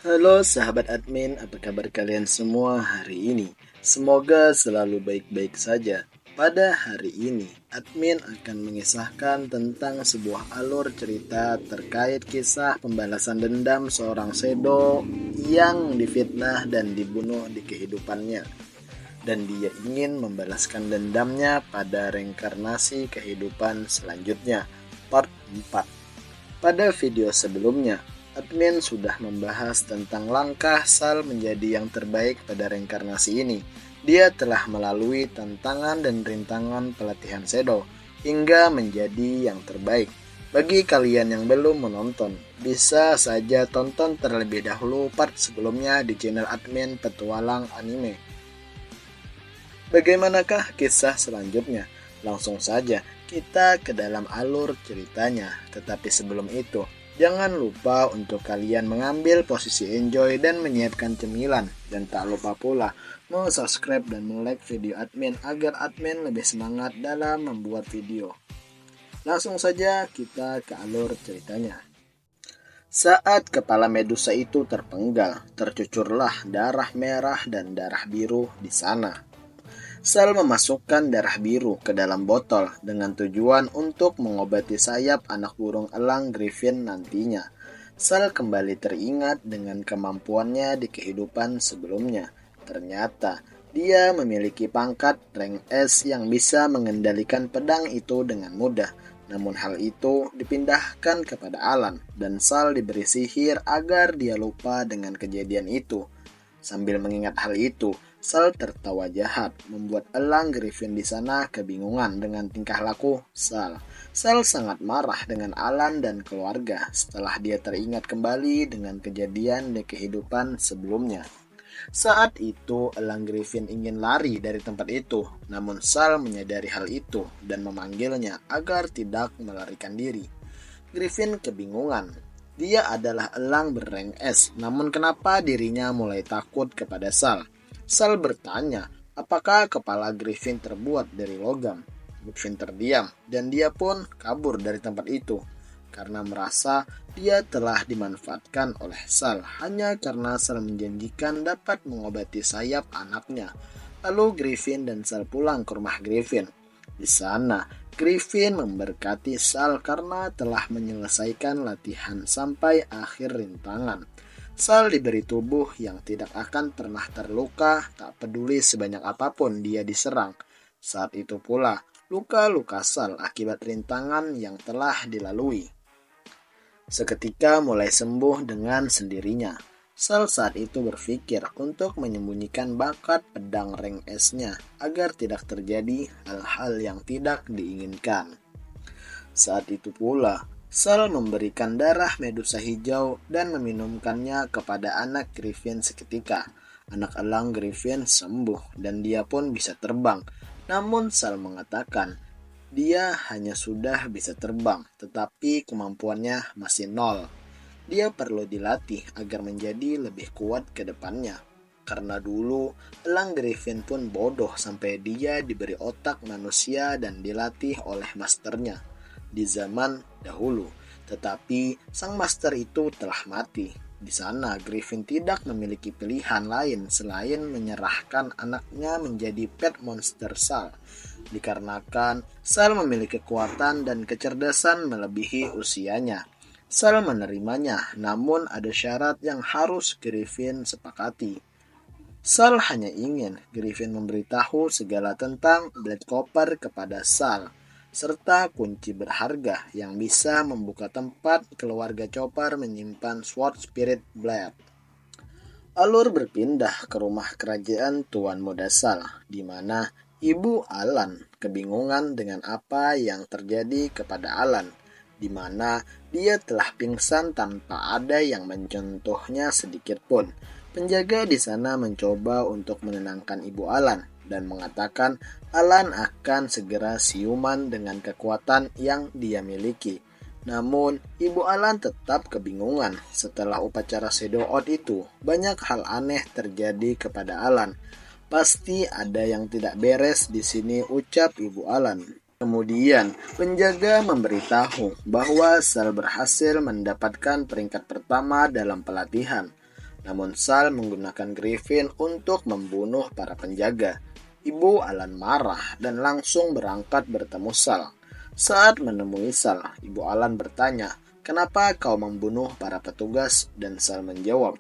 Halo sahabat admin, apa kabar kalian semua hari ini? Semoga selalu baik-baik saja. Pada hari ini, admin akan mengisahkan tentang sebuah alur cerita terkait kisah pembalasan dendam seorang Sedo yang difitnah dan dibunuh di kehidupannya. Dan dia ingin membalaskan dendamnya pada reinkarnasi kehidupan selanjutnya, part 4. Pada video sebelumnya, admin sudah membahas tentang langkah Sal menjadi yang terbaik pada reinkarnasi ini. Dia telah melalui tantangan dan rintangan pelatihan Shadow hingga menjadi yang terbaik. Bagi kalian yang belum menonton, bisa saja tonton terlebih dahulu part sebelumnya di channel admin Petualang Anime. Bagaimanakah kisah selanjutnya? Langsung saja kita ke dalam alur ceritanya. Tetapi sebelum itu, jangan lupa untuk kalian mengambil posisi enjoy dan menyiapkan cemilan. Dan tak lupa pula subscribe dan like video admin agar admin lebih semangat dalam membuat video. Langsung saja kita ke alur ceritanya. Saat kepala Medusa itu terpenggal, tercucurlah darah merah dan darah biru di sana. Sal memasukkan darah biru ke dalam botol dengan tujuan untuk mengobati sayap anak burung elang Griffin nantinya. Sal kembali teringat dengan kemampuannya di kehidupan sebelumnya. Ternyata dia memiliki pangkat rank S yang bisa mengendalikan pedang itu dengan mudah. Namun hal itu dipindahkan kepada Alan dan Sal diberi sihir agar dia lupa dengan kejadian itu. Sambil mengingat hal itu, Sal tertawa jahat, membuat elang Griffin di sana kebingungan dengan tingkah laku Sal. Sal sangat marah dengan Alan dan keluarga setelah dia teringat kembali dengan kejadian di kehidupan sebelumnya. Saat itu, elang Griffin ingin lari dari tempat itu, namun Sal menyadari hal itu dan memanggilnya agar tidak melarikan diri. Griffin kebingungan. Dia adalah elang berrank S, namun kenapa dirinya mulai takut kepada Sal? Sal bertanya, apakah kepala Griffin terbuat dari logam? Griffin terdiam, dan dia pun kabur dari tempat itu, karena merasa dia telah dimanfaatkan oleh Sal, hanya karena Sal menjanjikan dapat mengobati sayap anaknya. Lalu Griffin dan Sal pulang ke rumah Griffin. Di sana, Griffin memberkati Sal karena telah menyelesaikan latihan sampai akhir rintangan. Sal diberi tubuh yang tidak akan pernah terluka, tak peduli sebanyak apapun dia diserang. Saat itu pula, luka-luka Sal akibat rintangan yang telah dilalui seketika mulai sembuh dengan sendirinya. Sal saat itu berpikir untuk menyembunyikan bakat pedang rank S-nya agar tidak terjadi hal-hal yang tidak diinginkan. Saat itu pula, Sal memberikan darah Medusa hijau dan meminumkannya kepada anak Griffin seketika. Anak elang Griffin sembuh dan dia pun bisa terbang. Namun Sal mengatakan, dia hanya sudah bisa terbang, tetapi kemampuannya masih nol. Dia perlu dilatih agar menjadi lebih kuat ke depannya. Karena dulu, elang Griffin pun bodoh sampai dia diberi otak manusia dan dilatih oleh masternya di zaman dahulu. Tetapi sang master itu telah mati. Di sana, Griffin tidak memiliki pilihan lain selain menyerahkan anaknya menjadi pet monster Sal. Dikarenakan Sal memiliki kekuatan dan kecerdasan melebihi usianya. Sal menerimanya, namun ada syarat yang harus Griffin sepakati. Sal hanya ingin Griffin memberitahu segala tentang Blade Copper kepada Sal, serta kunci berharga yang bisa membuka tempat keluarga Chopper menyimpan Sword Spirit Blade. Alur berpindah ke rumah kerajaan Tuan Muda Sal, di mana Ibu Alan kebingungan dengan apa yang terjadi kepada Alan, di mana dia telah pingsan tanpa ada yang menyentuhnya sedikit pun. Penjaga di sana mencoba untuk menenangkan Ibu Alan dan mengatakan Alan akan segera siuman dengan kekuatan yang dia miliki. Namun, Ibu Alan tetap kebingungan. Setelah upacara Shadow Out itu, banyak hal aneh terjadi kepada Alan. Pasti ada yang tidak beres di sini, ucap Ibu Alan. Kemudian, penjaga memberitahu bahwa Sal berhasil mendapatkan peringkat pertama dalam pelatihan. Namun Sal menggunakan Griffin untuk membunuh para penjaga. Ibu Alan marah dan langsung berangkat bertemu Sal. Saat menemui Sal, Ibu Alan bertanya, "Kenapa kau membunuh para petugas?" Dan Sal menjawab,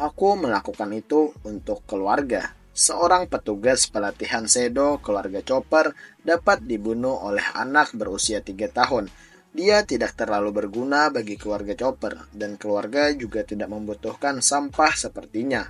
"Aku melakukan itu untuk keluarga." Seorang petugas pelatihan Shadow keluarga Chopper dapat dibunuh oleh anak berusia 3 tahun. Dia tidak terlalu berguna bagi keluarga Chopper, dan keluarga juga tidak membutuhkan sampah sepertinya.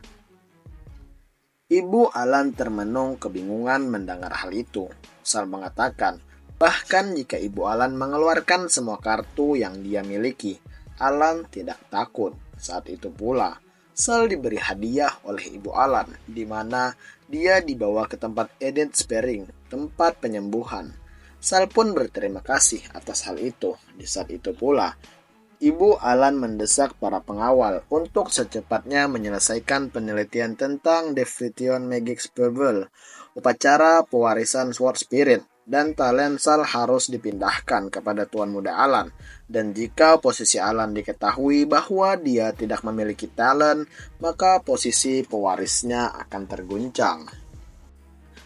Ibu Alan termenung kebingungan mendengar hal itu. Sal mengatakan, bahkan jika Ibu Alan mengeluarkan semua kartu yang dia miliki, Alan tidak takut. Saat itu pula, Sal diberi hadiah oleh Ibu Alan, di mana dia dibawa ke tempat Eden Sparing, tempat penyembuhan. Sal pun berterima kasih atas hal itu. Di saat itu pula, Ibu Alan mendesak para pengawal untuk secepatnya menyelesaikan penelitian tentang Devrition Magic Spell, upacara pewarisan Sword Spirit, dan talent Sal harus dipindahkan kepada Tuan Muda Alan. Dan jika posisi Alan diketahui bahwa dia tidak memiliki talent, maka posisi pewarisnya akan terguncang.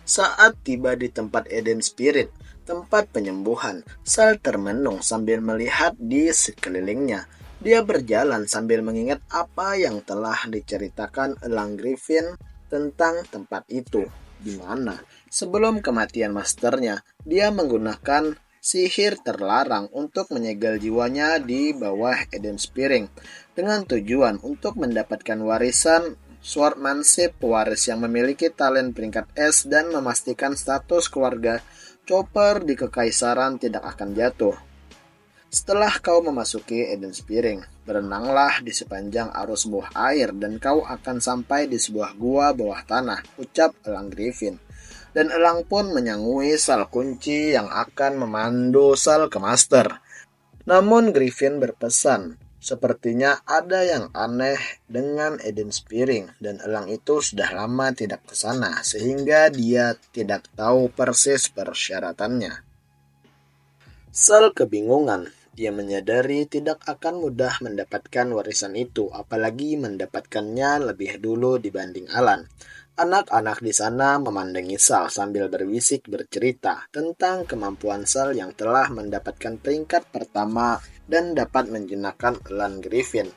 Saat tiba di tempat Eden Spirit, tempat penyembuhan, Sal termenung sambil melihat di sekelilingnya. Dia berjalan sambil mengingat apa yang telah diceritakan Elang Griffin tentang tempat itu, di mana sebelum kematian masternya, dia menggunakan sihir terlarang untuk menyegel jiwanya di bawah Eden Spiring dengan tujuan untuk mendapatkan warisan Swordmanship, pewaris yang memiliki talent peringkat S dan memastikan status keluarga Chopper di kekaisaran tidak akan jatuh. Setelah kau memasuki Eden Spiring, berenanglah di sepanjang arus buah air dan kau akan sampai di sebuah gua bawah tanah, ucap Elang Griffin. Dan Elang pun menyangui Sal kunci yang akan memandu Sal ke Master. Namun Griffin berpesan, sepertinya ada yang aneh dengan Eden Spiring dan Elang itu sudah lama tidak ke sana sehingga dia tidak tahu persis persyaratannya. Sal kebingungan. Dia menyadari tidak akan mudah mendapatkan warisan itu, apalagi mendapatkannya lebih dulu dibanding Alan. Anak-anak di sana memandangi Sal sambil berbisik bercerita tentang kemampuan Sal yang telah mendapatkan peringkat pertama dan dapat menjinakkan Elan Griffin.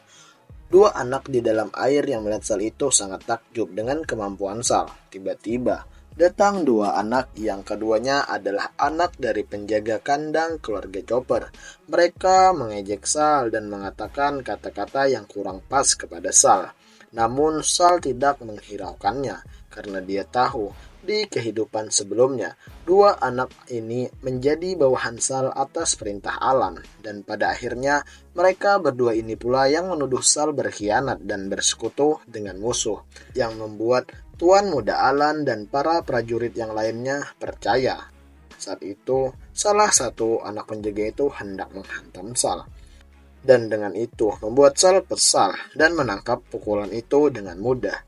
Dua anak di dalam air yang melihat Sal itu sangat takjub dengan kemampuan Sal. Tiba-tiba, datang dua anak yang keduanya adalah anak dari penjaga kandang keluarga Chopper. Mereka mengejek Sal dan mengatakan kata-kata yang kurang pas kepada Sal. Namun Sal tidak menghiraukannya karena dia tahu di kehidupan sebelumnya dua anak ini menjadi bawahan Sal atas perintah Alan, dan pada akhirnya mereka berdua ini pula yang menuduh Sal berkhianat dan bersekutu dengan musuh, yang membuat Tuan Muda Alan dan para prajurit yang lainnya percaya. Saat itu, salah satu anak penjaga itu hendak menghantam Sal. Dan dengan itu membuat Sal kesal dan menangkap pukulan itu dengan mudah.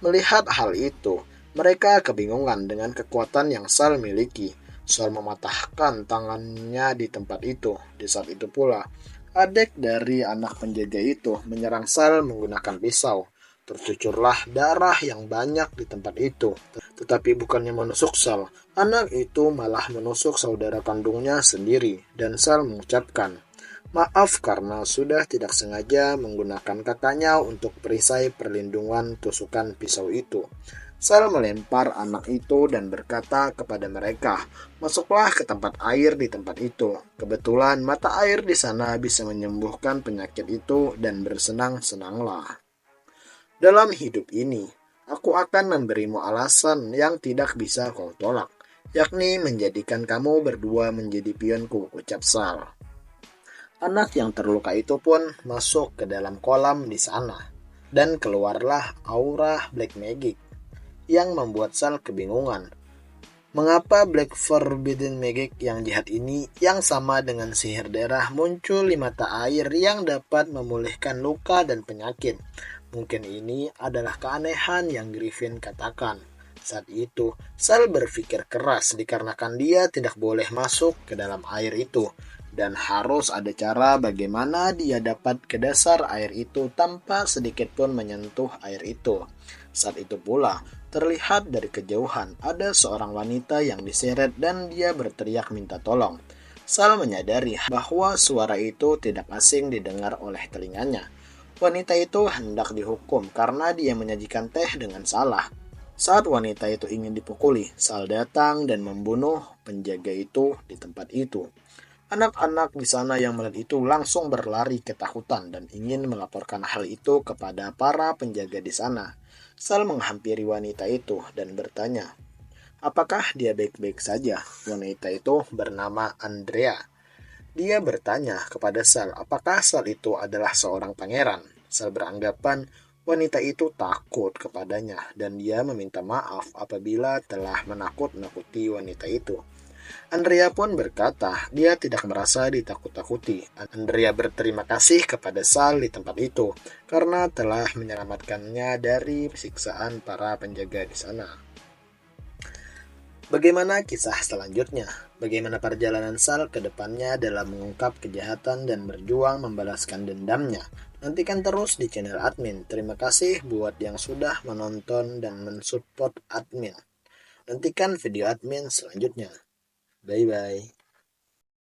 Melihat hal itu, mereka kebingungan dengan kekuatan yang Sal miliki. Sal mematahkan tangannya di tempat itu. Di saat itu pula, adik dari anak penjaga itu menyerang Sal menggunakan pisau. Tercucurlah darah yang banyak di tempat itu. Tetapi bukannya menusuk Sal, anak itu malah menusuk saudara kandungnya sendiri. Dan Sal mengucapkan, "Maaf karena sudah tidak sengaja menggunakan kakaknya untuk perisai perlindungan tusukan pisau itu." Sal melempar anak itu dan berkata kepada mereka, "Masuklah ke tempat air di tempat itu. Kebetulan mata air di sana bisa menyembuhkan penyakit itu dan bersenang-senanglah. Dalam hidup ini, aku akan memberimu alasan yang tidak bisa kau tolak, yakni menjadikan kamu berdua menjadi pionku," ucap Sal. Anak yang terluka itu pun masuk ke dalam kolam di sana, dan keluarlah aura Black Magic yang membuat Sal kebingungan. Mengapa Black Forbidden Magic yang jahat ini yang sama dengan sihir darah muncul di mata air yang dapat memulihkan luka dan penyakit? Mungkin ini adalah keanehan yang Griffin katakan. Saat itu, Sal berpikir keras dikarenakan dia tidak boleh masuk ke dalam air itu. dan harus ada cara bagaimana dia dapat ke dasar air itu tanpa sedikit pun menyentuh air itu. Saat itu pula, terlihat dari kejauhan ada seorang wanita yang diseret dan dia berteriak minta tolong. Sal menyadari bahwa suara itu tidak asing didengar oleh telinganya. Wanita itu hendak dihukum karena dia menyajikan teh dengan salah. Saat wanita itu ingin dipukuli, Sal datang dan membunuh penjaga itu di tempat itu. Anak-anak di sana yang melihat itu langsung berlari ketakutan dan ingin melaporkan hal itu kepada para penjaga di sana. Sal menghampiri wanita itu dan bertanya, apakah dia baik-baik saja? Wanita itu bernama Andrea. Dia bertanya kepada Sal, apakah Sal itu adalah seorang pangeran? Sal beranggapan wanita itu takut kepadanya dan dia meminta maaf apabila telah menakut-nakuti wanita itu. Andrea pun berkata dia tidak merasa ditakut-takuti. Andrea berterima kasih kepada Sal di tempat itu karena telah menyelamatkannya dari siksaan para penjaga di sana. Bagaimana kisah selanjutnya? Bagaimana perjalanan Sal ke depannya dalam mengungkap kejahatan dan berjuang membalaskan dendamnya? Nantikan terus di channel admin. Terima kasih buat yang sudah menonton dan mensupport admin. Nantikan video admin selanjutnya. Bye bye.